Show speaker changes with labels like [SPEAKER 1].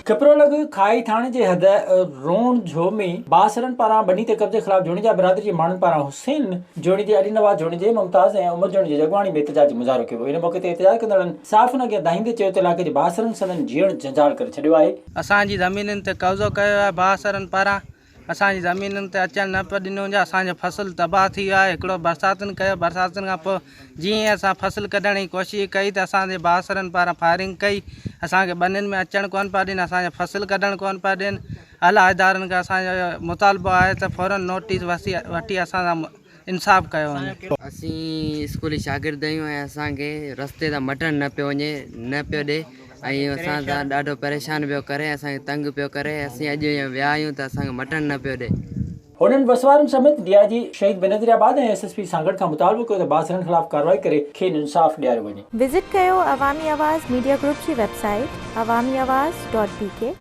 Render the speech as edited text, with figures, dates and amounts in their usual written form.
[SPEAKER 1] खपरोलग खाई थाने जे हद रोण झो में बासरन पारा बनी ते कब्जे खिलाफ जोड़ी जा बिरादरी जे मानन पारा हुसैन जोड़ी जे अली नवाज जोड़ी जे मुमताज ऐं उमर जोड़ी जे जगवाणी में एहतजाज मुज़ाहिरो कयो। इन मौके ते एहतजाज कंदड़न साफ़ न दाहींदे चयो त इलाके जे बासरन सदन जीअण जंजाल करे छॾियो आहे।
[SPEAKER 2] असांजी ज़मीननि ते कब्ज़ो कयो आहे बासरनि पारां। असांजी ज़मीननि ते अचणु न पियो ॾिनो वञे। असांजो फसल तबाह थी वियो आहे। हिकिड़ो बरसातुनि कयो, बरसातुनि खां पोइ जीअं असां फसल कढण जी कोशिशि कई त असांजे बासरनि पारां फायरिंग कई। असांखे ॿनियुनि में अचणु कोन पिया ॾियनि, असांजो फसल कढणु कोन पिया ॾियनि। अला इदारनि खां असांजो मुतालबो आहे त फौरन नोटिस वठी असां सां इंसाफ़ कयो वञे।
[SPEAKER 3] असीं स्कूली शागिर्द आहियूं ऐं असांखे रस्ते तां मटण न पियो वञे, न पियो ॾे ऐं असां सां ॾाढो परेशान पियो करे, असांखे तंग पियो करे। असीं अॼु विया आहियूं त असांखे मटण न पियो ॾे।
[SPEAKER 1] हुननि वसवारनि समेत डीआईजी शहीद बेनज़ीराबाद ऐं एसएसपी सागड़ खां मुतालबो कयो त बासरनि खिलाफ़ कार्रवाई करे खेनि इंसाफ़ ॾियारियो वञे।
[SPEAKER 4] विज़िट कयो अवामी आवाज़ मीडिया ग्रुप जी वेबसाइट awamiawaz.pk